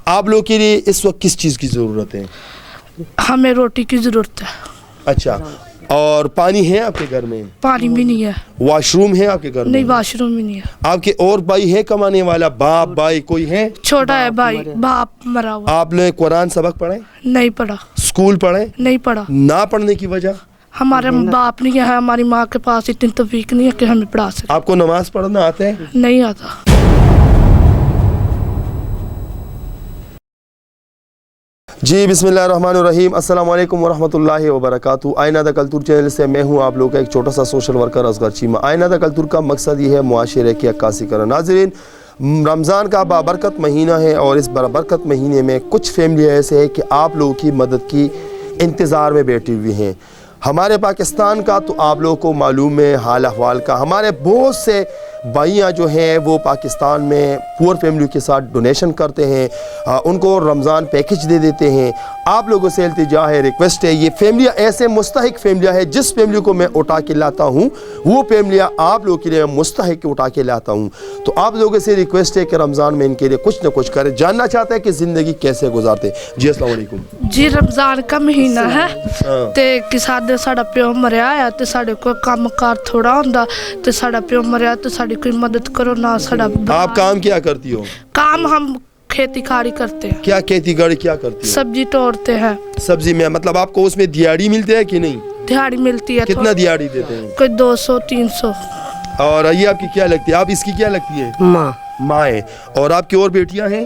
آپ لوگوں کے لیے اس وقت کس چیز کی ضرورت ہے؟ ہمیں روٹی کی ضرورت ہے. اچھا، اور پانی ہے آپ کے گھر میں؟ پانی بھی نہیں ہے. واش روم ہے آپ کے گھر میں؟ نہیں، واش روم بھی نہیں ہے. آپ کے اور بھائی ہے کمانے والا؟ باپ بھائی کوئی ہے؟ چھوٹا ہے بھائی، باپ مرا ہوا. آپ نے قرآن سبق پڑھے؟ نہیں پڑھا. اسکول پڑھے؟ نہیں پڑھا. نہ پڑھنے کی وجہ؟ ہمارے باپ نہیں ہے، ہماری ماں کے پاس اتنی توفیق نہیں ہے کہ ہمیں پڑھا سکے. آپ کو نماز پڑھنا آتا ہے؟ نہیں آتا. جی بسم اللہ الرحمن الرحیم. السلام علیکم ورحمۃ اللہ وبرکاتہ. آئینہ دا کلتور چینل سے میں ہوں آپ لوگ کا ایک چھوٹا سا سوشل ورکر اصغر چیمہ. آئینہ دا کلتور کا مقصد یہ ہے معاشرے کی عکاسی کرنا. ناظرین، رمضان کا بابرکت مہینہ ہے اور اس بابرکت مہینے میں کچھ فیملی ایسے ہیں کہ آپ لوگوں کی مدد کی انتظار میں بیٹھی ہوئی ہیں. ہمارے پاکستان کا تو آپ لوگوں کو معلوم ہے حال احوال کا. ہمارے بہت سے بھائیاں جو ہیں وہ پاکستان میں پور فیملی کے ساتھ ڈونیشن کرتے ہیں، ان کو رمضان پیکج دے دیتے ہیں. آپ لوگوں سے التجا ہے، ریکویسٹ ہے، یہ فیملیاں ایسے مستحق فیملیاں ہیں. جس فیملی کو میں اٹھا کے لاتا ہوں وہ فیملیاں آپ لوگوں کے لیے مستحق اٹھا کے لاتا ہوں. تو آپ لوگوں سے ریکویسٹ ہے کہ رمضان میں ان کے لیے کچھ نہ کچھ کرے. جاننا چاہتے ہیں کہ زندگی کیسے گزارتے. جی السلام علیکم. جی رمضان کا مہینہ ہے تے کساڈے ساڈا پیو مریا ہے تے ساڈے کو کام کار تھوڑا ہوندا تے ساڈا پیو مریا تے ساڈی کوئی مدد کرو نہ. ساڈا آپ کام کیا کرتی ہو؟ کام ہم کھیتی کاڑی کرتے ہیں. کیا کھیتی کاڑی کیا کرتی ہو؟ سبزی توڑتے ہیں. سبزی میں مطلب آپ کو اس میں دیہڑی ملتے ہے کہ نہیں؟ دیہڑی ملتی ہے. کتنا دیہڑی دیتے ہیں؟ کوئی 200-300. اور یہ آپ کی کیا لگتی ہے؟ آپ اس کی کیا لگتی ہے؟ ماں ہے. اور آپ کی اور بیٹیاں ہیں؟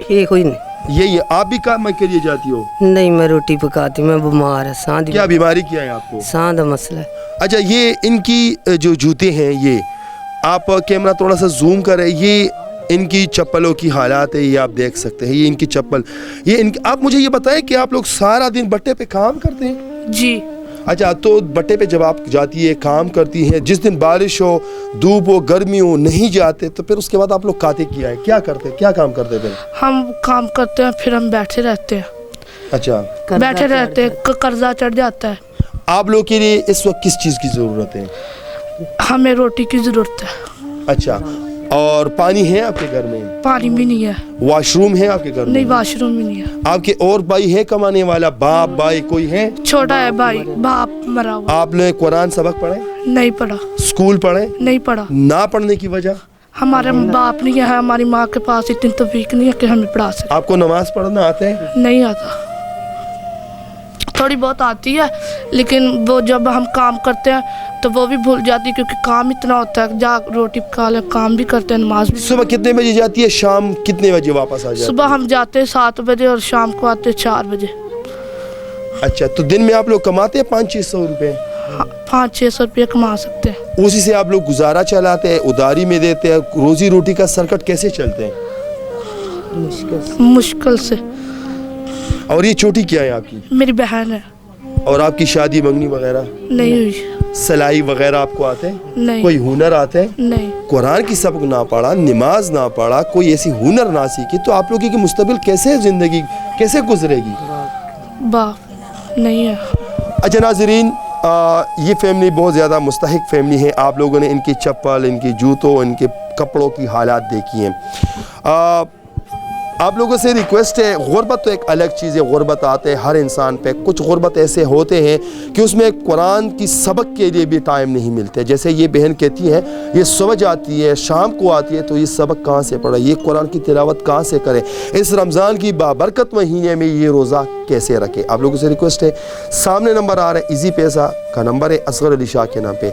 یہ کوئی نہیں. یہی ہے. آپ بھی کام کے لیے جاتی ہو؟ نہیں، میں روٹی پکاتی. میں بیمار ہے. سانس. کیا بیماری کیا ہے آپ کو؟ سانس کا مسئلہ ہے. اچھا، یہ ان کی جو جوتے ہیں، یہ آپ کیمرہ تھوڑا سا زوم کریں. یہ ان کی چپلوں کی حالات ہے، یہ آپ دیکھ سکتے ہیں. یہ ان کی چپل، یہ آپ مجھے یہ بتائیں کہ آپ لوگ سارا دن بٹے پہ کام کرتے ہیں؟ جی. اچھا، تو بٹے پہ جب آپ جاتی ہے کام کرتی ہیں، جس دن بارش ہو، دھوپ ہو، گرمی ہو، نہیں جاتے تو پھر اس کے بعد آپ لوگ کھاتے کیا ہے؟ کیا کرتے، کیا کام کرتے پھر؟ ہم کام کرتے ہیں پھر ہم بیٹھے رہتے ہیں. اچھا، بیٹھے رہتے ہیں. قرضہ چڑھ جاتا ہے. آپ لوگ کے لیے اس وقت کس چیز کی ضرورت ہے؟ ہمیں روٹی کی ضرورت ہے. اچھا، اور پانی ہے آپ کے گھر میں؟ پانی بھی نہیں ہے. واش روم ہے آپ کے گھر میں؟ نہیں، واش روم بھی نہیں ہے. آپ کے اور بھائی ہے کمانے والا؟ باپ بھائی کوئی ہے؟ چھوٹا ہے بھائی، باپ مرا ہوا. آپ نے قرآن سبق پڑھے؟ نہیں پڑھا. اسکول پڑھے؟ نہیں پڑھا. نہ پڑھنے کی وجہ؟ ہمارے باپ نہیں ہے، ہماری ماں کے پاس اتنی توفیق نہیں ہے کہ ہمیں پڑھا سکے. آپ کو نماز پڑھنا آتا ہے؟ نہیں آتا. تھوڑی بہت آتی ہے لیکن وہ جب ہم کام کرتے ہیں تو وہ بھی بھول جاتی ہے کیونکہ کام اتنا ہوتا ہے. جا روٹی پکا لے، کام بھی کرتے ہیں، نماز بھی. صبح کتنے بجے جاتی ہے؟ شام کتنے بجے واپس آ جاتی ہے؟ صبح ہم جاتے ہیں 7 بجے اور شام کو آتے 4 بجے. اچھا، تو دن میں آپ لوگ کماتے ہیں 500-600 روپے؟ 500-600 روپے کما سکتے ہیں. اسی سے آپ لوگ گزارا چلاتے ہیں، اداری میں دیتے ہیں. روزی روٹی کا سرکٹ کیسے چلتے ہیں؟ مشکل سے. اور یہ چھوٹی کیا ہے آپ کی؟ میری بہن ہے. اور آپ کی شادی منگنی وغیرہ نہیں ہوئی. سلائی وغیرہ آپ کو آتے ہیں؟ نہیں. کوئی ہنر آتے ہیں؟ نہیں. قرآن کی سبق نہ پڑھا، نماز نہ پڑھا، کوئی ایسی ہنر نہ سیکھی تو آپ لوگوں کی مستقبل کیسے زندگی کیسے گزرے گی؟ باپ نہیں ہے. اچھا ناظرین، یہ فیملی بہت زیادہ مستحق فیملی ہے. آپ لوگوں نے ان کی چپل، ان کی جوتوں، ان کے کپڑوں کی حالات دیکھی ہیں. آپ لوگوں سے ریکویسٹ ہے، غربت تو ایک الگ چیز ہے. غربت آتے ہر انسان پہ. کچھ غربت ایسے ہوتے ہیں کہ اس میں قرآن کی سبق کے لیے بھی ٹائم نہیں ملتے. جیسے یہ بہن کہتی ہے یہ صبح جاتی ہے، شام کو آتی ہے، تو یہ سبق کہاں سے پڑھے، یہ قرآن کی تلاوت کہاں سے کرے، اس رمضان کی بابرکت مہینے میں یہ روزہ کیسے رکھے. آپ لوگوں سے ریکویسٹ ہے، سامنے نمبر آ رہا ہے، ایزی پیسہ کا نمبر ہے، اصغر علی شاہ کے نام پہ.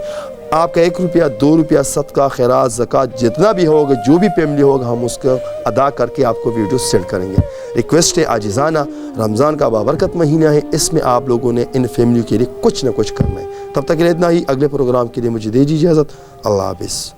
آپ کا 1 روپیہ 2 روپیہ صدقہ، خیرات، زکوٰۃ جتنا بھی ہوگا، جو بھی پیملی ہوگا، ہم اس کو ادا کر کے آپ کو ویڈیو سینڈ کریں گے. ریکویسٹ ہے عاجزانہ، رمضان کا بابرکت مہینہ ہے، اس میں آپ لوگوں نے ان فیملی کے لیے کچھ نہ کچھ کرنا ہے. تب تک کے لیے اتنا ہی. اگلے پروگرام کے لیے مجھے دیجیے اجازت. اللہ حافظ.